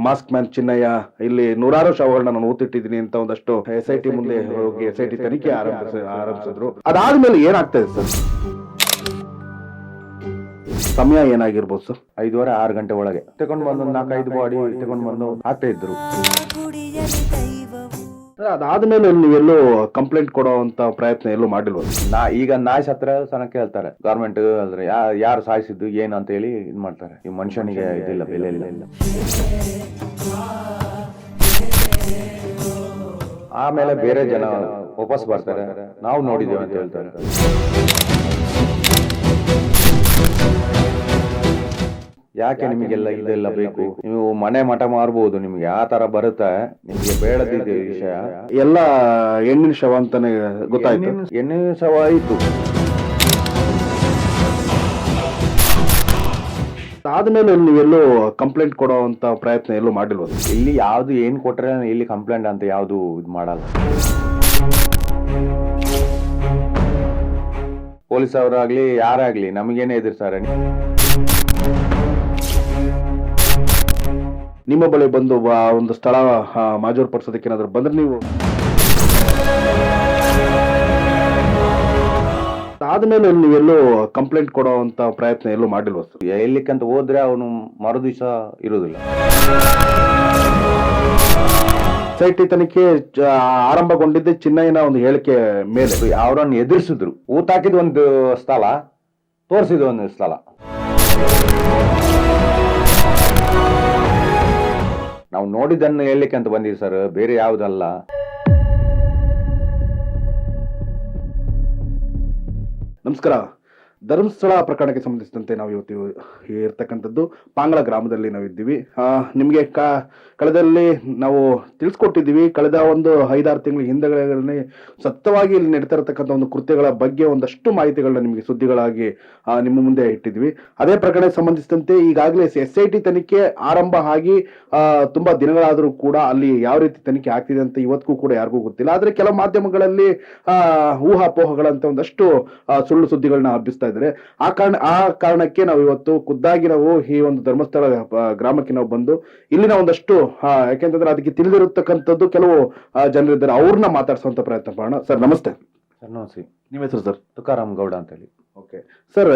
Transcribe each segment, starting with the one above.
Mask man Chinnaiah ಇಲ್ಲಿ ನೂರಾರು ಶವಗಳನ್ನ ನಾನು ಊತಿಟ್ಟಿದ್ದೀನಿ ಅಂತ ಒಂದಷ್ಟು SIT ಮುಂದೆ ಹೋಗಿ SIT ತನಿಖೆ ಆರಂಭಿಸಿದ್ರು. ಅದಾದ್ಮೇಲೆ ಏನಾಗ್ತದೆ ಸರ್? ಸಮಯ ಏನಾಗಿರ್ಬೋದು ಸರ್? 5:30 6 ಗಂಟೆ ಒಳಗೆ ತಗೊಂಡು ಬಂದು 4-5 ಬಾಡಿ ತಗೊಂಡು ಬಂದು ಹಾಕ್ತಾ ಇದ್ರು. ಅದಾದ್ಮೇಲೆ ನೀವೆಲ್ಲೂ ಕಂಪ್ಲೇಂಟ್ ಕೊಡೋ ಅಂತ ಪ್ರಯತ್ನ ಎಲ್ಲೂ ಮಾಡಿಲ್ವ? ಈಗ ನಾಯಿ ಸತ್ರ ಸನಕ್ಕೆ ಹೇಳ್ತಾರೆ ಗೌರ್ಮೆಂಟ್ ಅಂದ್ರೆ ಯಾರು ಸಾಯಿಸಿದ್ದು ಏನು ಅಂತ ಹೇಳಿ ಇದ್ ಮಾಡ್ತಾರೆ. ಈ ಮನುಷ್ಯನಿಗೆ ಇದಿಲ್ಲ, ಬೆಲೆ ಇಲ್ಲ. ಆಮೇಲೆ ಬೇರೆ ಜನ ವಾಪಸ್ ಬರ್ತಾರೆ, ನಾವು ನೋಡಿದ್ದೇವೆ ಅಂತ ಹೇಳ್ತಾರೆ. ಯಾಕೆ ನಿಮಗೆಲ್ಲ ಇದೆಲ್ಲ ಬೇಕು? ನೀವು ಮನೆ ಮಠ ಮಾರ್ಬೋದು, ನಿಮ್ಗೆ ಆ ತರ ಬರುತ್ತೆ. ನಿಮ್ಗೆ ಬೇಡದಿದೆ ವಿಷಯ. ಎಲ್ಲ ಹೆಣ್ಣಿನ ಶವ ಅಂತಾನೆ ಗೊತ್ತಾಯ್ತು. ಹೆಣ್ಣಿನ ಶವ ಆಯ್ತು. ಆದ್ಮೇಲೆ ನೀವೆಲ್ಲೂ ಕಂಪ್ಲೇಂಟ್ ಕೊಡೋ ಅಂತ ಪ್ರಯತ್ನ ಎಲ್ಲೂ ಮಾಡಿಲ್ವ? ಇಲ್ಲಿ ಯಾವ್ದು ಏನ್ ಕೊಟ್ರೆ ಇಲ್ಲಿ ಕಂಪ್ಲೇಂಟ್ ಅಂತ ಯಾವ್ದು ಇದು ಮಾಡಲ್ಲ. ಪೊಲೀಸ್ ಅವರಾಗ್ಲಿ ಯಾರಾಗ್ಲಿ ನಮಗೇನೆ ಎದುರ್ತಾರೆ. ನಿಮ್ಮ ಬಳಿ ಬಂದು ಒಂದು ಸ್ಥಳ ಮಾಜೂರು ಪಡಿಸೋದಕ್ಕೆ ಏನಾದ್ರು ಬಂದ್ರೆ ನೀವು ಆದ್ಮೇಲೆ ನೀವೆಲ್ಲೂ ಕಂಪ್ಲೇಂಟ್ ಕೊಡೋ ಅಂತ ಪ್ರಯತ್ನ ಎಲ್ಲೂ ಮಾಡಿಲ್ವ? ಎಲ್ಲಿಕ್ಕಂತ ಹೋದ್ರೆ ಅವನು ಮರು ದಿವಸ ಇರುವುದಿಲ್ಲ. SIT ತನಿಖೆ ಆರಂಭಗೊಂಡಿದ್ದೆ ಚಿನ್ನಯ್ಯನ ಒಂದು ಹೇಳಿಕೆ ಮೇಲೆ. ಅವರನ್ನು ಎದುರಿಸಿದ್ರು. ಊತಾಕಿದ ಒಂದು ಸ್ಥಳ, ತೋರಿಸಿದ ಒಂದು ಸ್ಥಳ. ನಾವು ನೋಡಿದ್ದನ್ನು ಹೇಳಲಿಕ್ಕೆ ಅಂತ ಬಂದಿವಿ ಸರ್, ಬೇರೆ ಯಾವುದಲ್ಲ. ನಮಸ್ಕಾರ. ಧರ್ಮಸ್ಥಳ ಪ್ರಕರಣಕ್ಕೆ ಸಂಬಂಧಿಸಿದಂತೆ ನಾವು ಇವತ್ತು ಇರ್ತಕ್ಕಂಥದ್ದು ಪಾಂಗಳ ಗ್ರಾಮದಲ್ಲಿ ನಾವಿದ್ದೀವಿ. ನಿಮಗೆ ಕಳೆದಲ್ಲಿ ನಾವು ತಿಳಿಸ್ಕೊಟ್ಟಿದ್ದೀವಿ. ಕಳೆದ ಒಂದು 5-6 ತಿಂಗಳ ಹಿಂದೆಗಳಲ್ಲಿ ಸತ್ತವಾಗಿ ಇಲ್ಲಿ ನಡೀತಾ ಇರತಕ್ಕಂಥ ಒಂದು ಕೃತ್ಯಗಳ ಬಗ್ಗೆ ಒಂದಷ್ಟು ಮಾಹಿತಿಗಳನ್ನ ನಿಮಗೆ ಸುದ್ದಿಗಳಾಗಿ ನಿಮ್ಮ ಮುಂದೆ ಇಟ್ಟಿದ್ವಿ. ಅದೇ ಪ್ರಕರಣಕ್ಕೆ ಸಂಬಂಧಿಸಿದಂತೆ ಈಗಾಗಲೇ SIT ತನಿಖೆ ಆರಂಭ ಆಗಿ ತುಂಬಾ ದಿನಗಳಾದರೂ ಕೂಡ ಅಲ್ಲಿ ಯಾವ ರೀತಿ ತನಿಖೆ ಆಗ್ತಿದೆ ಅಂತ ಇವತ್ತಿಗೂ ಕೂಡ ಯಾರಿಗೂ ಗೊತ್ತಿಲ್ಲ. ಆದ್ರೆ ಕೆಲವು ಮಾಧ್ಯಮಗಳಲ್ಲಿ ಊಹಾಪೋಹಗಳಂತ ಒಂದಷ್ಟು ಸುಳ್ಳು ಸುದ್ದಿಗಳನ್ನ ಹಬ್ಬಿಸ್ತಾ ಇದ್ದಾರೆ. ಆ ಕಾರಣಕ್ಕೆ ನಾವು ಇವತ್ತು ಖುದ್ದಾಗಿ ನಾವು ಈ ಒಂದು ಧರ್ಮಸ್ಥಳ ಗ್ರಾಮಕ್ಕೆ ನಾವು ಬಂದು ಇಲ್ಲಿನ ಒಂದಷ್ಟು ಯಾಕೆಂತಂದ್ರೆ ಅದಕ್ಕೆ ತಿಳಿದಿರತಕ್ಕಂಥದ್ದು ಕೆಲವು ಜನರಿದ್ದಾರೆ, ಅವ್ರನ್ನ ಮಾತಾಡ್ಸುವಂತ ಪ್ರಯತ್ನ ಮಾಡೋಣ. ಸರ್ ನಮಸ್ತೆ. ನಮಸ್ತೆ. ನಿಮ್ಮ ಹೆಸರು ಸರ್? ತುಕಾರಾಮ್ ಗೌಡ ಅಂತ ಹೇಳಿ. ಓಕೆ ಸರ್,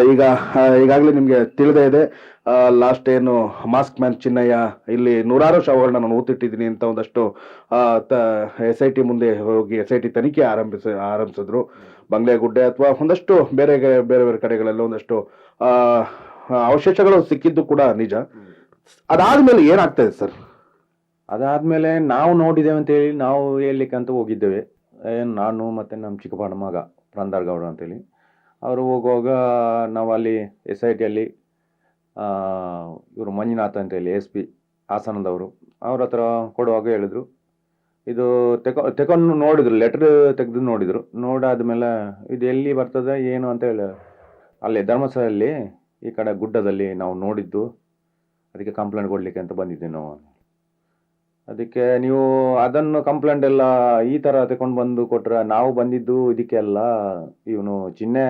ಈಗಾಗಲೇ ನಿಮ್ಗೆ ತಿಳಿದೇ ಇದೆ, ಲಾಸ್ಟ್ ಏನು ಮಾಸ್ಕ್ ಮ್ಯಾನ್ ಚಿನ್ನಯ್ಯ ಇಲ್ಲಿ ನೂರಾರು ಶವಗಳನ್ನ ನಾನು ಊತಿಟ್ಟಿದ್ದೀನಿ ಅಂತ ಒಂದಷ್ಟು SIT ಮುಂದೆ ಹೋಗಿ SIT ತನಿಖೆ ಆರಂಭಿಸಿದ್ರು. ಬಂಗ್ಲೆಗುಡ್ಡೆ ಅಥವಾ ಒಂದಷ್ಟು ಬೇರೆ ಬೇರೆ ಕಡೆಗಳೆಲ್ಲ ಒಂದಷ್ಟು ಅವಶೇಷಗಳು ಸಿಕ್ಕಿದ್ದು ಕೂಡ ನಿಜ. ಅದಾದ್ಮೇಲೆ ಏನಾಗ್ತದೆ ಸರ್? ಅದಾದ್ಮೇಲೆ ನಾವು ನೋಡಿದ್ದೇವೆ ಅಂತ ಹೇಳಿ ನಾವು ಹೇಳಲಿಕ್ಕೆ ಅಂತ ಹೋಗಿದ್ದೇವೆ. ನಾನು ಮತ್ತೆ ನಮ್ಮ ಚಿಕ್ಕಪ್ಪನ ಮಗ ಪ್ರಂದಾರ್ ಗೌಡ ಅಂತೇಳಿ ಅವರು ಹೋಗುವಾಗ ನಾವು ಅಲ್ಲಿ SIT ಅಲ್ಲಿ ಇವರು ಮಂಜುನಾಥ್ ಅಂತೇಳಿ SP ಹಾಸನದವರು, ಅವ್ರ ಹತ್ರ ಕೊಡುವಾಗ ಹೇಳಿದ್ರು, ಇದು ತೆಕೊಂಡು ನೋಡಿದ್ರು, ಲೆಟರ್ ತೆಗೆದು ನೋಡಿದ್ರು. ನೋಡಾದ್ಮೇಲೆ ಇದು ಎಲ್ಲಿ ಬರ್ತದೆ ಏನು ಅಂತ ಹೇಳಿ ಅಲ್ಲಿ ಧರ್ಮಸ್ಥಳದಲ್ಲಿ ಈ ಕಡೆ ಗುಡ್ಡದಲ್ಲಿ ನಾವು ನೋಡಿದ್ದು, ಅದಕ್ಕೆ ಕಂಪ್ಲೇಂಟ್ ಕೊಡ್ಲಿಕ್ಕೆ ಅಂತ ಬಂದಿದ್ದೀವಿ ನಾವು. ಅದಕ್ಕೆ ನೀವು ಅದನ್ನು ಕಂಪ್ಲೇಂಟ್ ಎಲ್ಲ ಈ ಥರ ತಗೊಂಡು ಬಂದು ಕೊಟ್ರೆ, ನಾವು ಬಂದಿದ್ದು ಇದಕ್ಕೆಲ್ಲ ಇವನು ಚಿನ್ನೆ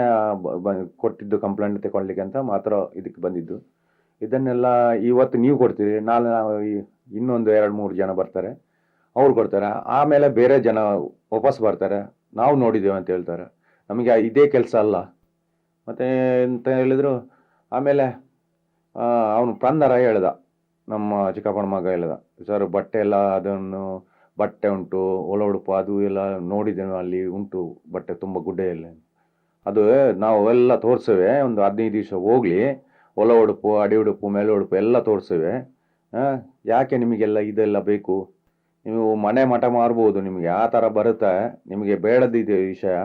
ಕೊಟ್ಟಿದ್ದು ಕಂಪ್ಲೇಂಟ್ ತಗೊಳ್ಲಿಕ್ಕೆ ಅಂತ ಮಾತ್ರ ಇದಕ್ಕೆ ಬಂದಿದ್ದು. ಇದನ್ನೆಲ್ಲ ಇವತ್ತು ನೀವು ಕೊಡ್ತೀರಿ, ನಾಳೆ ಇನ್ನೊಂದು 2-3 ಜನ ಬರ್ತಾರೆ, ಅವ್ರು ಕೊಡ್ತಾರೆ. ಆಮೇಲೆ ಬೇರೆ ಜನ ವಾಪಸ್ ಬರ್ತಾರೆ, ನಾವು ನೋಡಿದ್ದೇವೆ ಅಂತ ಹೇಳ್ತಾರೆ. ನಮಗೆ ಇದೇ ಕೆಲಸ ಅಲ್ಲ ಮತ್ತೆ ಅಂತ ಹೇಳಿದ್ರು. ಆಮೇಲೆ ಅವನು ಪ್ರಂದರ ಹೇಳ್ದ, ನಮ್ಮ ಚಿಕ್ಕಪ್ಪನ ಮಗ ಹೇಳ್ದ, ಸರ್ ಬಟ್ಟೆ ಎಲ್ಲ ಅದನ್ನು ಬಟ್ಟೆ ಉಂಟು, ಒಳ ಉಡುಪು ಅದು ಎಲ್ಲ ನೋಡಿದ್ದೇವೆ, ಅಲ್ಲಿ ಉಂಟು ಬಟ್ಟೆ ತುಂಬ ಗುಡ್ಡೆಯಲ್ಲ. ಅದು ನಾವು ಎಲ್ಲ ತೋರಿಸ್ತೇವೆ, ಒಂದು 15 ದಿವಸ ಹೋಗ್ಲಿ, ಒಳ ಉಡುಪು ಅಡಿ ಉಡುಪು ಮೇಲೆ ಉಡುಪು ಎಲ್ಲ ತೋರಿಸ್ತೇವೆ. ಯಾಕೆ ನಿಮಗೆಲ್ಲ ಇದೆಲ್ಲ ಬೇಕು? ನೀವು ಮನೆ ಮಠ ಮಾರ್ಬೋದು, ನಿಮಗೆ ಆ ಥರ ಬರುತ್ತೆ. ನಿಮಗೆ ಬೇಡದಿದೆ ವಿಷಯ.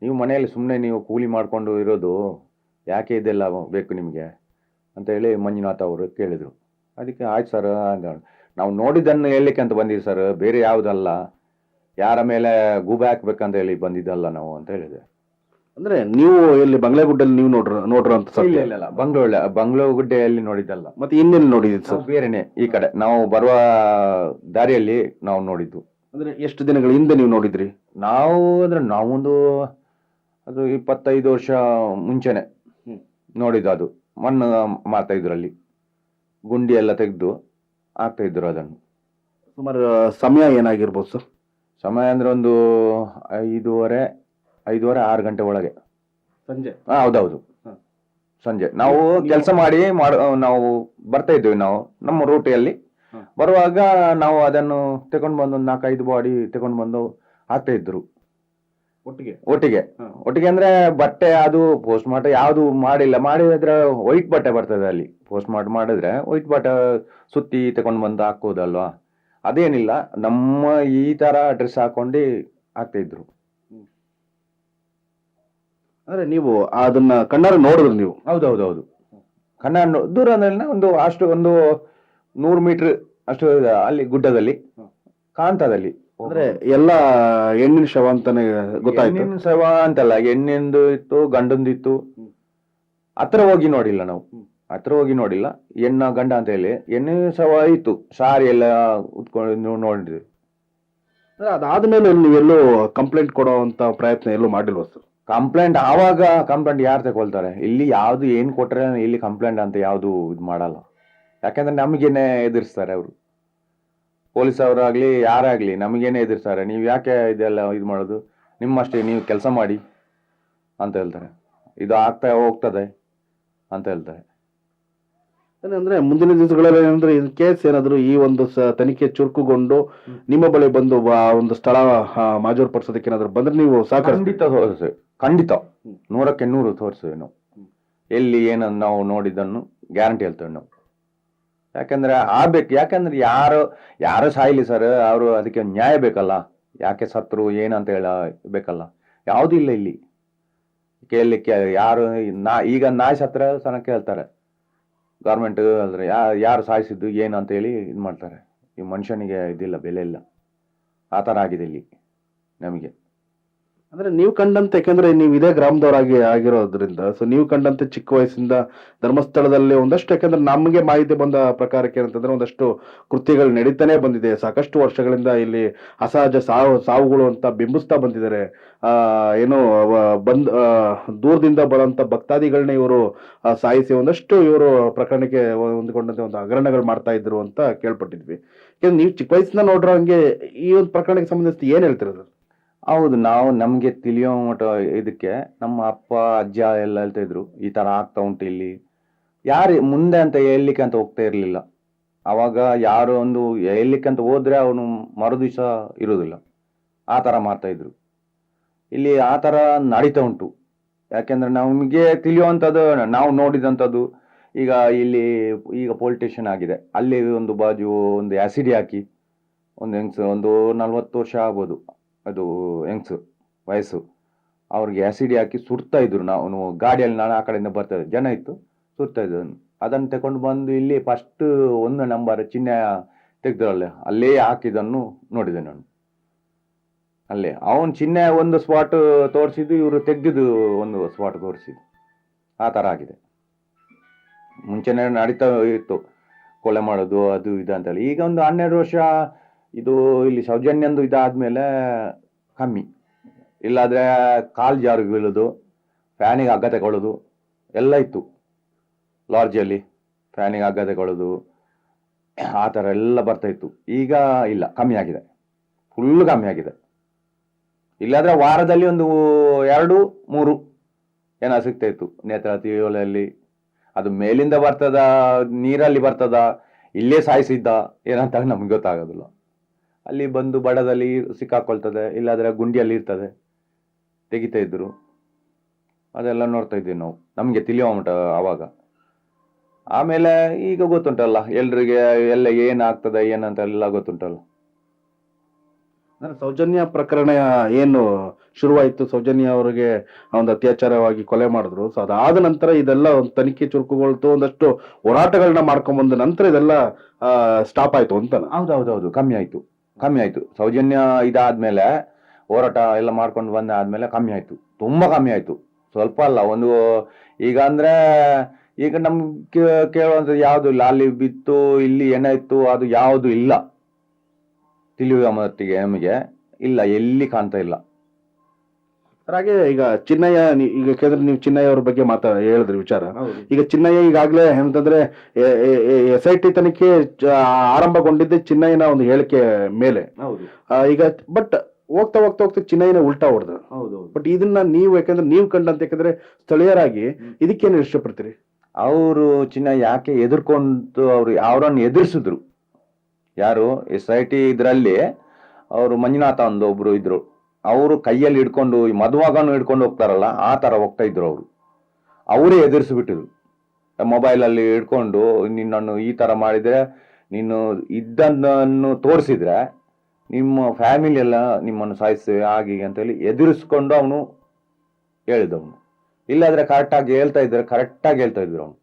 ನೀವು ಮನೆಯಲ್ಲಿ ಸುಮ್ಮನೆ ನೀವು ಕೂಲಿ ಮಾಡಿಕೊಂಡು ಇರೋದು, ಯಾಕೆ ಇದೆಲ್ಲ ಬೇಕು ನಿಮಗೆ ಅಂತ ಹೇಳಿ ಮಂಜುನಾಥ್ ಅವರು ಕೇಳಿದರು. ಅದಕ್ಕೆ ಆಯ್ತು ಸರ್, ನಾವು ನೋಡಿದ್ದನ್ನು ಹೇಳಲಿಕ್ಕೆ ಅಂತ ಬಂದಿದ್ದೀವಿ ಸರ್, ಬೇರೆ ಯಾವುದಲ್ಲ, ಯಾರ ಮೇಲೆ ಗೂಬೆ ಹಾಕ್ಬೇಕಂತ ಹೇಳಿ ಬಂದಿದ್ದಲ್ಲ ನಾವು ಅಂತ ಹೇಳಿದೆ. ಅಂದ್ರೆ ನೀವು ಎಲ್ಲಿ ಬಂಗ್ಲೆಗುಡ್ಡಲ್ಲಿ ನೀವು ನೋಡ್ರ ಅಂತ? ಇಲ್ಲ, ಬಂಗ್ಲೆಗುಡ್ಡೆಯಲ್ಲಿ ನೋಡಿದ್ದಲ್ಲ. ಮತ್ತೆ ಇನ್ನೆಲ್ಲಿ ನೋಡಿದ್ದು ಸರ್? ಬೇರೆನೆ ಈ ಕಡೆ ನಾವು ಬರುವ ದಾರಿಯಲ್ಲಿ ನಾವು ನೋಡಿದ್ದು. ಅಂದ್ರೆ ಎಷ್ಟು ದಿನಗಳ ಹಿಂದೆ ನೀವು ನೋಡಿದ್ರಿ? ನಾವೊಂದು ಅದು 25 ವರ್ಷ ಮುಂಚೆನೆ ನೋಡಿದ್ದು. ಅದು ಮಣ್ಣು ಮಾಡ್ತಾ ಇದ್ರು, ಅಲ್ಲಿ ಗುಂಡಿ ಎಲ್ಲ ತೆಗೆದು ಆಗ್ತಾ ಇದ್ರು ಅದನ್ನು. ಸುಮಾರು ಸಮಯ ಏನಾಗಿರ್ಬೋದು ಸರ್? ಸಮಯ ಅಂದ್ರೆ ಒಂದು 5:30 6 ಗಂಟೆ ಒಳಗೆ. ಸಂಜೆ? ಹೌದೌದು, ಸಂಜೆ. ನಾವು ಕೆಲಸ ಮಾಡಿ ನಾವು ಬರ್ತಾ ಇದ್ವಿ. ನಾವು ನಮ್ಮ ರೂಟಿಯಲ್ಲಿ ಬರುವಾಗ ನಾವು ಅದನ್ನು ತಗೊಂಡು ಬಂದು 4-5 ಬಾಡಿ ತಗೊಂಡು ಬಂದು ಹಾಕ್ತಾ ಇದ್ರು ಒಟ್ಟಿಗೆ ಅಂದ್ರೆ ಬಟ್ಟೆ ಅದು ಪೋಸ್ಟ್ ಮಾರ್ಟಮ್ ಯಾವ್ದು ಮಾಡಿದ್ರೆ ವೈಟ್ ಬಟ್ಟೆ ಬರ್ತದೆ. ಅಲ್ಲಿ ಪೋಸ್ಟ್ ಮಾರ್ಟಮ್ ಮಾಡಿದ್ರೆ ವೈಟ್ ಬಟ್ಟೆ ಸುತ್ತಿ ತಗೊಂಡು ಬಂದು ಹಾಕೋದಲ್ವಾ, ಅದೇನಿಲ್ಲ. ನಮ್ಮ ಈ ತರ ಡ್ರೆಸ್ ಹಾಕೊಂಡು ಹಾಕ್ತಾ ಇದ್ರು. ಅಂದ್ರೆ ನೀವು ಅದನ್ನ ಕಣ್ಣಾರೆ ನೋಡಿದ್ರು ನೀವು? ಹೌದೌದೌದು, ಕಣ್ಣ ದೂರದಲ್ಲಿ ಒಂದು 100 ಮೀಟರ್ ಅಷ್ಟು ಅಲ್ಲಿ ಗುಡ್ಡದಲ್ಲಿ ಕಾಂತದಲ್ಲಿ. ಅಂದ್ರೆ ಎಲ್ಲ ಹೆಣ್ಣಿನ ಶವ ಅಂತಾನೆ ಗೊತ್ತಾಯ್ತು? ಹೆಣ್ಣಿನ ಶವ ಅಂತಲ್ಲ, ಹೆಣ್ಣಿಂದು ಇತ್ತು, ಗಂಡಂದು ಇತ್ತು. ಹತ್ರ ಹೋಗಿ ನೋಡಿಲ್ಲ, ಹೆಣ್ಣ ಗಂಡ ಅಂತ ಹೇಳಿ. ಹೆಣ್ಣಿನ ಶವ ಇತ್ತು, ಸಾರಿ ಎಲ್ಲ ಉತ್ಕೊಂಡು ನೋಡಿದ್ವಿ. ಅದಾದ್ಮೇಲೆ ನೀವೆಲ್ಲೂ ಕಂಪ್ಲೇಂಟ್ ಕೊಡೋ ಅಂತ ಪ್ರಯತ್ನ ಎಲ್ಲೂ ಮಾಡಿಲ್ವ ಸರ್? ಕಂಪ್ಲೇಂಟ್ ಯಾರು ತಗೊಳ್ತಾರೆ? ಇಲ್ಲಿ ಯಾವ್ದು ಏನ್ ಕೊಟ್ರೆ ಇಲ್ಲಿ ಕಂಪ್ಲೇಂಟ್ ಅಂತ ಯಾವ್ದು ಇದು ಮಾಡಲ್ಲ. ಯಾಕಂದ್ರೆ ನಮಗೇನೆ ಎದುರಿಸ್ತಾರೆ ಅವರು, ಪೊಲೀಸ್ ಅವರಾಗ್ಲಿ ಯಾರಾಗ್ಲಿ ನಮಗೇನೆ ಎದುರಿಸ್ತಾರೆ. ನೀವು ಯಾಕೆ ಇದೆಲ್ಲ ಇದು ಮಾಡೋದು, ನಿಮ್ಮಷ್ಟೇ ನೀವು ಕೆಲಸ ಮಾಡಿ ಅಂತ ಹೇಳ್ತಾರೆ. ಇದು ಆಗ್ತಾ ಹೋಗ್ತದೆ ಅಂತ ಹೇಳ್ತಾರೆ. ಅಂದ್ರೆ ಮುಂದಿನ ದಿವಸಗಳಲ್ಲಿ ಏನಂದ್ರೆ ಇದು ಕೇಸ್ ಏನಾದ್ರು ಈ ಒಂದು ತನಿಖೆ ಚುರುಕುಗೊಂಡು ನಿಮ್ಮ ಬಳಿ ಬಂದು ಒಂದು ಸ್ಥಳ ಮಾಜೂರು ಪಡಿಸೋದಕ್ಕೆ ಏನಾದ್ರು ಬಂದ್ರೆ ನೀವು ಖಂಡಿತ 100ಕ್ಕೆ 100 ತೋರಿಸ್ತೇವೆ ನಾವು. ಎಲ್ಲಿ ಏನನ್ನು ನಾವು ನೋಡಿದ್ದನ್ನು ಗ್ಯಾರಂಟಿ ಹೇಳ್ತೇವೆ ನಾವು. ಯಾಕಂದ್ರೆ ಯಾಕಂದ್ರೆ ಯಾರು ಸಾಯ್ಲಿ ಸರ್, ಅವರು ಅದಕ್ಕೆ ನ್ಯಾಯ ಬೇಕಲ್ಲ. ಯಾಕೆ ಸತ್ರು ಏನಂತ ಬೇಕಲ್ಲ, ಯಾವ್ದು ಇಲ್ಲ ಇಲ್ಲಿ ಕೇಳಲಿಕ್ಕೆ. ಈಗ ನಾಯಿ ಸತ್ರ ಸನಕ್ಕೆ ಹೇಳ್ತಾರೆ ಗೌರ್ಮೆಂಟ್, ಅಂದ್ರೆ ಯಾರು ಸಾಯಿಸಿದ್ದು ಏನು ಅಂತ ಹೇಳಿ ಇದು ಮಾಡ್ತಾರೆ. ಈ ಮನುಷ್ಯನಿಗೆ ಇದಿಲ್ಲ, ಬೆಲೆ ಇಲ್ಲ. ಆ ಥರ ಆಗಿದೆ ಇಲ್ಲಿ ನಮಗೆ. ಅಂದ್ರೆ ನೀವು ಕಂಡಂತೆ, ಯಾಕಂದ್ರೆ ನೀವು ಇದೇ ಆಗಿರೋದ್ರಿಂದ, ಸೊ ನೀವು ಕಂಡಂತೆ ಚಿಕ್ಕ ವಯಸ್ಸಿಂದ ಧರ್ಮಸ್ಥಳದಲ್ಲಿ ಒಂದಷ್ಟು, ಯಾಕಂದ್ರೆ ನಮಗೆ ಮಾಹಿತಿ ಬಂದ ಪ್ರಕಾರಕ್ಕೆ ಏನಂತಂದ್ರೆ ಒಂದಷ್ಟು ಕೃತ್ಯಗಳು ನಡೀತಾನೆ ಬಂದಿದೆ. ಸಾಕಷ್ಟು ವರ್ಷಗಳಿಂದ ಇಲ್ಲಿ ಅಸಹಜ ಸಾವುಗಳು ಅಂತ ಬಿಂಬಿಸ್ತಾ ಬಂದಿದ್ದಾರೆ. ಏನೋ ದೂರದಿಂದ ಬರುವಂತ ಭಕ್ತಾದಿಗಳನ್ನ ಇವರು ಸಾಯಿಸಿ ಒಂದಷ್ಟು ಇವರು ಪ್ರಕರಣಕ್ಕೆ ಹೊಂದಿಕೊಂಡಂತೆ ಒಂದು ಹಗರಣಗಳು ಮಾಡ್ತಾ ಇದ್ರು ಅಂತ ಕೇಳ್ಪಟ್ಟಿದ್ವಿ. ನೀವು ಚಿಕ್ಕ ವಯಸ್ಸಿನ ನೋಡ್ರೋ ಹಂಗೆ ಈ ಒಂದು ಪ್ರಕರಣಕ್ಕೆ ಸಂಬಂಧಿಸಿ ಏನ್ ಹೇಳ್ತಿರೋದು? ಹೌದು, ನಮ್ಗೆ ತಿಳಿಯೋ ಮಟ್ಟ ಇದಕ್ಕೆ ನಮ್ಮ ಅಪ್ಪ ಅಜ್ಜ ಎಲ್ಲ ಹೇಳ್ತಾ ಇದ್ರು, ಈ ತರ ಆಗ್ತಾ ಉಂಟು ಇಲ್ಲಿ. ಯಾರು ಮುಂದೆ ಅಂತ ಹೇಳಲಿಕ್ಕೆ ಅಂತ ಹೋಗ್ತಾ ಇರ್ಲಿಲ್ಲ. ಅವಾಗ ಯಾರು ಒಂದು ಹೇಳಲಿಕ್ಕೆ ಅಂತ ಹೋದ್ರೆ ಅವನು ಮರುದಿವಸ ಇರೋದಿಲ್ಲ, ಆ ತರ ಮಾಡ್ತಾ ಇದ್ರು. ಇಲ್ಲಿ ಆ ತರ ನಡೀತಾ ಉಂಟು. ಯಾಕೆಂದ್ರೆ ನಮಗೆ ತಿಳಿಯುವಂಥದ್ದು, ನಾವು ನೋಡಿದಂಥದ್ದು. ಈಗ ಪೊಲಿಟಿಷಿಯನ್ ಆಗಿದೆ, ಅಲ್ಲಿ ಒಂದು ಬಾಜು ಒಂದು ಆಸಿಡ್ ಹಾಕಿ ಒಂದು ಹೆಂಗ್ಸ್, ಒಂದು 40 ವರ್ಷ ಆಗ್ಬೋದು, ಅದು ಹೆಂಗ್ಸು ವಯಸ್ಸು, ಅವ್ರಿಗೆ ಆಸಿಡ್ ಹಾಕಿ ಸುಡ್ತಾ ಇದ್ರು. ನಾವು ಗಾಡಿಯಲ್ಲಿ, ನಾನು ಆ ಕಡೆಯಿಂದ ಬರ್ತಾ ಜನ ಇತ್ತು, ಸುಡ್ತಾ ಇದ್ರು. ಅದನ್ನು ತಗೊಂಡು ಬಂದು ಇಲ್ಲಿ ಫಸ್ಟ್ 1 ನಂಬರ್ ಚಿಹ್ನೆ ತೆಗೆದ್ರಲ್ಲೇ, ಅಲ್ಲೇ ಹಾಕಿದನ್ನು ನೋಡಿದೆ ನಾನು. ಅಲ್ಲೇ ಅವನು ಚಿಹ್ನೆ ಒಂದು ಸ್ಪಾಟ್ ತೋರಿಸಿದ್ದು, ಇವರು ತೆಗೆದಿದ್ದು ಒಂದು ಸ್ಪಾಟ್ ತೋರಿಸಿದ್ದು. ಆ ಥರ ಆಗಿದೆ. ಮುಂಚೆನೇ ನಡೀತಾ ಇತ್ತು ಕೊಲೆ ಮಾಡೋದು ಅದು ಇದು ಅಂತೇಳಿ. ಈಗ ಒಂದು 12 ವರ್ಷ ಇದು ಇಲ್ಲಿ ಸೌಜನ್ಯಂದು ಇದಾದ್ಮೇಲೆ ಕಮ್ಮಿ. ಇಲ್ಲಾದ್ರೆ ಕಾಲ್ ಜಾರು ಬೀಳೋದು, ಫ್ಯಾನಿಗೆ ಹಗ್ಗ ತಗೊಳ್ಳೋದು ಎಲ್ಲ ಇತ್ತು. ಲಾಡ್ಜಲ್ಲಿ ಫ್ಯಾನಿಗೆ ಹಗ್ಗ ತಗೊಳ್ಳೋದು ಆ ಥರ ಎಲ್ಲ ಬರ್ತಾ ಇತ್ತು. ಈಗ ಇಲ್ಲ, ಕಮ್ಮಿ ಆಗಿದೆ, ಫುಲ್ ಕಮ್ಮಿ ಆಗಿದೆ. ಇಲ್ಲಾದ್ರೆ ವಾರದಲ್ಲಿ ಒಂದು 2-3 ಏನೋ ಸಿಗ್ತಾ ಇತ್ತು ನೇತ್ರಾವತಿಯಲ್ಲಿ. ಅದು ಮೇಲಿಂದ ಬರ್ತದ, ನೀರಲ್ಲಿ ಬರ್ತದ, ಇಲ್ಲೇ ಸಾಯಿಸಿದ್ದ ಏನಂತ ನಮ್ಗೆ ಗೊತ್ತಾಗೋದಿಲ್ಲ. ಅಲ್ಲಿ ಬಂದು ಬಡದಲ್ಲಿ ಸಿಕ್ಕಾಕೊಳ್ತದೆ, ಇಲ್ಲಾದ್ರೆ ಗುಂಡಿಯಲ್ಲಿ ಇರ್ತದೆ, ತೆಗಿತಾ ಇದ್ರು. ಅದೆಲ್ಲ ನೋಡ್ತಾ ಇದ್ವಿ ನಾವು, ನಮಗೆ ತಿಳಿಯೋ ಮಟ್ಟ ಅವಾಗ. ಆಮೇಲೆ ಈಗ ಗೊತ್ತುಂಟಲ್ಲ ಎಲ್ರಿಗೆ, ಎಲ್ಲ ಏನಾಗ್ತದೆ ಏನಂತ ಎಲ್ಲ ಗೊತ್ತುಂಟಲ್ಲ. ಸೌಜನ್ಯ ಪ್ರಕರಣ ಏನು ಶುರುವಾಯಿತು, ಸೌಜನ್ಯ ಅವರಿಗೆ ಒಂದು ಅತ್ಯಾಚಾರವಾಗಿ ಕೊಲೆ ಮಾಡಿದ್ರು. ಸೊ ಅದಾದ ನಂತರ ಇದೆಲ್ಲ ಒಂದು ತನಿಖೆ ಚುರುಕುಗೊಳ್ತು, ಒಂದಷ್ಟು ಹೋರಾಟಗಳನ್ನ ಮಾಡ್ಕೊಂಡ್ ಬಂದ ನಂತರ ಇದೆಲ್ಲ ಸ್ಟಾಪ್ ಆಯ್ತು ಅಂತ? ಹೌದೌದೌದು, ಕಮ್ಮಿ ಆಯ್ತು. ಸೌಜನ್ಯ ಇದಾದ್ಮೇಲೆ ಹೋರಾಟ ಎಲ್ಲ ಮಾಡ್ಕೊಂಡು ಬಂದ ಆದ್ಮೇಲೆ ಕಮ್ಮಿ ಆಯ್ತು, ತುಂಬಾ ಕಮ್ಮಿ ಆಯ್ತು. ಸ್ವಲ್ಪ ಅಲ್ಲ, ಒಂದು ಈಗ ಅಂದ್ರೆ ಈಗ ನಮ್ಗೆ ಕೇಳುವಂತ ಯಾವ್ದು ಇಲ್ಲ. ಅಲ್ಲಿ ಬಿತ್ತು, ಇಲ್ಲಿ ಏನಾಯ್ತು, ಅದು ಯಾವುದು ಇಲ್ಲ ತಿಳಿಯುವ ಮಟ್ಟಿಗೆ ನಮಗೆ ಇಲ್ಲ, ಎಲ್ಲಿ ಕಾಣ್ತಾ ಇಲ್ಲ. ಹಾಗೆ ಈಗ ಚಿನ್ನಯ್ಯ ಈಗ ಯಾಕಂದ್ರೆ ನೀವು ಚಿನ್ನಯ್ಯ ಅವ್ರ ಬಗ್ಗೆ ಹೇಳಿದ್ರಿ ವಿಚಾರ. ಹೌದು. ಈಗ ಚಿನ್ನಯ್ಯ ಈಗಾಗಲೇ ಏನಂತಂದ್ರೆ SIT ತನಿಖೆ ಆರಂಭಗೊಂಡಿದ್ದೆ ಚಿನ್ನಯ್ಯನ ಒಂದು ಹೇಳಿಕೆ ಮೇಲೆ. ಹೌದು. ಈಗ ಬಟ್ ಹೋಗ್ತಾ ಹೋಗ್ತಾ ಹೋಗ್ತಾ ಚಿನ್ನಯ್ಯನ ಉಲ್ಟಾ ಹೊಡೆದ. ಹೌದು. ಬಟ್ ಇದನ್ನ ನೀವು ಯಾಕಂದ್ರೆ ನೀವು ಕಂಡಂತ ಯಾಕಂದ್ರೆ ಸ್ಥಳೀಯರಾಗಿ ಇದಕ್ಕೇನು ಇಷ್ಟಪಡ್ತೀರಿ? ಅವರು ಚಿನ್ನ ಯಾಕೆ ಎದುರ್ಕೊಂಡು ಅವರನ್ನು ಎದುರಿಸಿದ್ರು. ಯಾರು SIT ಇದರಲ್ಲಿ ಅವರು ಮಂಜುನಾಥ ಒಬ್ರು ಇದ್ರು, ಅವರು ಕೈಯಲ್ಲಿ ಹಿಡ್ಕೊಂಡು ಈ ಮದುವಾಗನು ಹಿಡ್ಕೊಂಡು ಹೋಗ್ತಾರಲ್ಲ ಆ ತರ ಹೋಗ್ತಾ ಇದ್ರು. ಅವರೇ ಎದುರಿಸಿಬಿಟ್ಟಿದ್ರು. ಮೊಬೈಲಲ್ಲಿ ಹಿಡ್ಕೊಂಡು ನಿನ್ನನ್ನು ಈ ತರ ಮಾಡಿದ್ರೆ, ನೀನು ಇದ್ದನ್ನು ತೋರಿಸಿದ್ರೆ ನಿಮ್ಮ ಫ್ಯಾಮಿಲಿ ಎಲ್ಲ ನಿಮ್ಮನ್ನು ಸಾಯಿಸ್ತೇವೆ ಹಾಗೆ ಅಂತೇಳಿ ಎದುರಿಸ್ಕೊಂಡು ಅವನು ಹೇಳಿದವನು. ಇಲ್ಲಾದ್ರೆ ಕರೆಕ್ಟಾಗಿ ಹೇಳ್ತಾ ಇದ್ರು ಅವನು.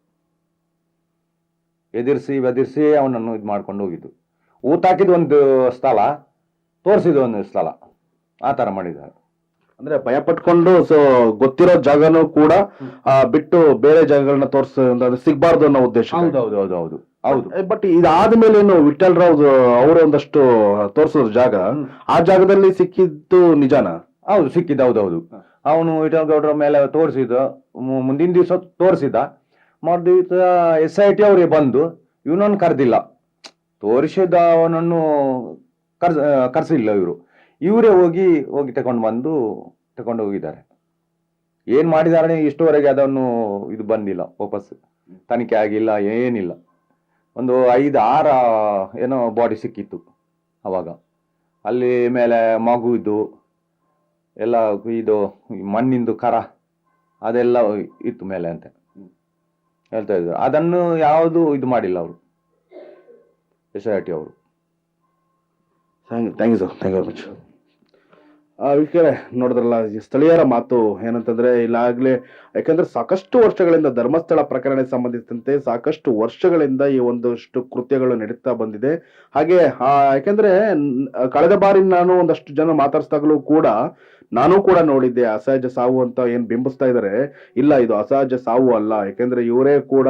ಎದುರಿಸಿ ಅವನನ್ನು ಇದು ಮಾಡ್ಕೊಂಡು ಹೋಗಿದ್ದು. ಊಟ ಹಾಕಿದ ಒಂದು ಸ್ಥಳ, ತೋರಿಸಿದ ಒಂದು ಸ್ಥಳ, ಆ ತರ ಮಾಡಿದ್ದಾರೆ. ಅಂದ್ರೆ ಭಯ ಪಟ್ಕೊಂಡು ಗೊತ್ತಿರೋ ಜಾಗನೂ ಕೂಡ ಬಿಟ್ಟು ಬೇರೆ ಜಾಗಗಳನ್ನ ಸಿಗ್ಬಾರ್ದು ಅನ್ನೋ ಉದ್ದೇಶ. ಹೌದು. ಬಟ್ ಇದಾದ್ಮೇಲೆ ಏನು ವಿಠಲ್ ರಾವ್ ಅವರು ಒಂದಷ್ಟು ತೋರಿಸಿದ್ರು ಜಾಗ, ಆ ಜಾಗದಲ್ಲಿ ಸಿಕ್ಕಿದ್ದು ನಿಜಾನ? ಹೌದು, ಸಿಕ್ಕಿದ್ದು. ಹೌದೌದು. ಅವನು ವಿಠಲ್ ಗೌಡ್ರ ಮೇಲೆ ತೋರಿಸಿದ, ಮುಂದಿನ ದಿವಸ ತೋರಿಸಿದ. ಮರು ದಿವಸ SIT ಅವರಿಗೆ ಬಂದು ಇವನನ್ನು ಕರೆದಿಲ್ಲ, ತೋರಿಸಿದ ಅವನನ್ನು ಕರ್ಸಿಲ್ಲ. ಇವರೇ ಹೋಗಿ ತಕೊಂಡು ಹೋಗಿದ್ದಾರೆ. ಏನ್ ಮಾಡಿದಾರೆ ಇಷ್ಟುವರೆಗೆ ಅದನ್ನು ಇದು ಬಂದಿಲ್ಲ, ವಾಪಸ್ ತನಿಖೆ ಆಗಿಲ್ಲ, ಏನಿಲ್ಲ. ಒಂದು 5-6 ಏನೋ ಬಾಡಿ ಸಿಕ್ಕಿತ್ತು ಅವಾಗ. ಅಲ್ಲಿ ಮೇಲೆ ಮಗುವಿದ್ದು ಎಲ್ಲ ಇದು ಮಣ್ಣಿಂದು ಕರ ಅದೆಲ್ಲ ಇತ್ತು ಮೇಲೆ ಅಂತ ಹೇಳ್ತಾ ಇದ್ರು. ಅದನ್ನು ಯಾವುದು ಇದು ಮಾಡಿಲ್ಲ ಅವರು SIT ಅವರು. Thank you sir, thank you very much. ವೀಕ್ಷಕರೇ, ನೋಡಿದ್ರಲ್ಲ ಈ ಸ್ಥಳೀಯರ ಮಾತು ಏನಂತಂದ್ರೆ, ಇಲ್ಲಾಗ್ಲೇ ಯಾಕಂದ್ರೆ ಸಾಕಷ್ಟು ವರ್ಷಗಳಿಂದ ಧರ್ಮಸ್ಥಳ ಪ್ರಕರಣಕ್ಕೆ ಸಂಬಂಧಿಸಿದಂತೆ ಸಾಕಷ್ಟು ವರ್ಷಗಳಿಂದ ಈ ಒಂದಷ್ಟು ಕೃತ್ಯಗಳು ನಡೀತಾ ಬಂದಿದೆ. ಹಾಗೆ ಯಾಕಂದ್ರೆ ಕಳೆದ ಬಾರಿ ನಾನು ಒಂದಷ್ಟು ಜನ ಮಾತಾಡಿಸಿದಾಗಲೂ ಕೂಡ ನಾನು ಕೂಡ ನೋಡಿದ್ದೆ, ಅಸಹಜ ಸಾವು ಅಂತ ಏನ್ ಬಿಂಬಿಸ್ತಾ ಇದಾರೆ, ಇಲ್ಲ ಇದು ಅಸಹಜ ಸಾವು ಅಲ್ಲ. ಯಾಕಂದ್ರೆ ಇವರೇ ಕೂಡ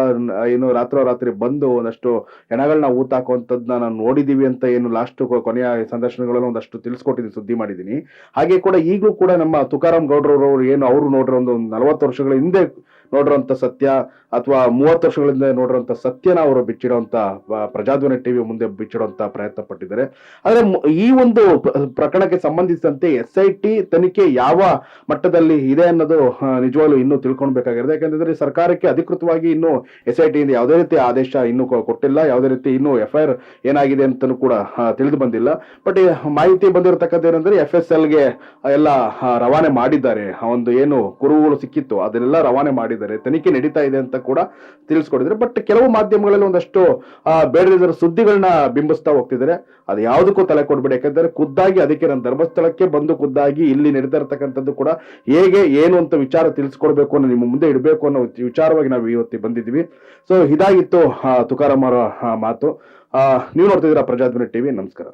ಏನು ರಾತ್ರಿ ಬಂದು ಒಂದಷ್ಟು ಹೆಣಗಳನ್ನ ಊತಾಕುವಂಥದ್ದನ್ನ ನಾವು ನೋಡಿದೀವಿ ಅಂತ ಏನು ಲಾಸ್ಟ್ ಕೊನೆಯ ಸಂದರ್ಶನಗಳನ್ನು ಒಂದಷ್ಟು ತಿಳಿಸ್ಕೊಟ್ಟಿದ್ದೀನಿ, ಸುದ್ದಿ ಮಾಡಿದ್ದೀನಿ. ಹಾಗೆ ಕೂಡ ಈಗಲೂ ಕೂಡ ನಮ್ಮ ತುಕಾರಾಮ್ ಗೌಡ್ರವರು ಏನು ಅವರು ನೋಡ್ರ ಒಂದು 40 ವರ್ಷಗಳ ಹಿಂದೆ ನೋಡಿರೋಂಥ ಸತ್ಯ ಅಥವಾ 30 ವರ್ಷಗಳಿಂದ ನೋಡಿರೋಂಥ ಸತ್ಯನ ಅವರು ಬಿಚ್ಚಿಡುವಂತ ಪ್ರಜಾಧ್ವನಿ ಟಿವಿ ಮುಂದೆ ಬಿಚ್ಚಿಡುವಂತ ಪ್ರಯತ್ನ ಪಟ್ಟಿದ್ದಾರೆ. ಆದ್ರೆ ಈ ಒಂದು ಪ್ರಕರಣಕ್ಕೆ ಸಂಬಂಧಿಸಿದಂತೆ SIT ತನಿಖೆ ಯಾವ ಮಟ್ಟದಲ್ಲಿ ಇದೆ ಅನ್ನೋದು ನಿಜವಾಗ್ಲೂ ಇನ್ನೂ ತಿಳ್ಕೊಳ್ಬೇಕಾಗಿರುತ್ತೆ. ಯಾಕಂತಂದ್ರೆ ಸರ್ಕಾರಕ್ಕೆ ಅಧಿಕೃತವಾಗಿ ಇನ್ನು SIT ಇಂದ ಯಾವುದೇ ರೀತಿ ಆದೇಶ ಇನ್ನೂ ಕೊಟ್ಟಿಲ್ಲ, ಯಾವುದೇ ರೀತಿ ಇನ್ನೂ FIR ಏನಾಗಿದೆ ಅಂತಲೂ ಕೂಡ ತಿಳಿದು ಬಂದಿಲ್ಲ. ಬಟ್ ಮಾಹಿತಿ ಬಂದಿರತಕ್ಕಂಥ ಏನಂದ್ರೆ FSLಗೆ ಎಲ್ಲ ರವಾನೆ ಮಾಡಿದ್ದಾರೆ. ಒಂದು ಏನು ಕುರುಹುಗಳು ಸಿಕ್ಕಿತ್ತು ಅದನ್ನೆಲ್ಲ ರವಾನೆ ಮಾಡಿದ್ದಾರೆ, ತನಿಖೆ ನಡೀತಾ ಇದೆ ಅಂತ ಕೂಡ ತಿಳಿಸ್ಕೊಟ್ಟಿದ್ದಾರೆ. ಬಟ್ ಕೆಲವು ಮಾಧ್ಯಮಗಳಲ್ಲಿ ಒಂದಷ್ಟು ಬೇಡದಿರೋ ಸುದ್ದಿಗಳನ್ನ ಬಿಂಬಿಸ್ತಾ ಹೋಗ್ತಿದ್ದಾರೆ. ಅದು ಯಾವುದಕ್ಕೂ ತಲೆ ಕೊಡ್ಬೇಡಿ. ಯಾಕಂದ್ರೆ ಖುದ್ದಾಗಿ ಅದಕ್ಕೆ ನಾನು ಧರ್ಮಸ್ಥಳಕ್ಕೆ ಬಂದು ಖುದ್ದಾಗಿ ಇಲ್ಲಿ ನಡೀತಾ ಇರತಕ್ಕಂಥದ್ದು ಕೂಡ ಹೇಗೆ ಏನು ಅಂತ ವಿಚಾರ ತಿಳಿಸ್ಕೊಡ್ಬೇಕು ಅನ್ನೋ ನಿಮ್ಮ ಮುಂದೆ ಇಡಬೇಕು ಅನ್ನೋ ವಿಚಾರವಾಗಿ ನಾವು ಇವತ್ತು ಬಂದಿದ್ವಿ. ಸೊ ಇದಾಗಿತ್ತು ತುಕಾರಾಮ್ ಅವರ ಮಾತು. ನೀವು ನೋಡ್ತಿದ್ದೀರಾ ಪ್ರಜಾಧ್ವನಿ ಟಿವಿ. ನಮಸ್ಕಾರ.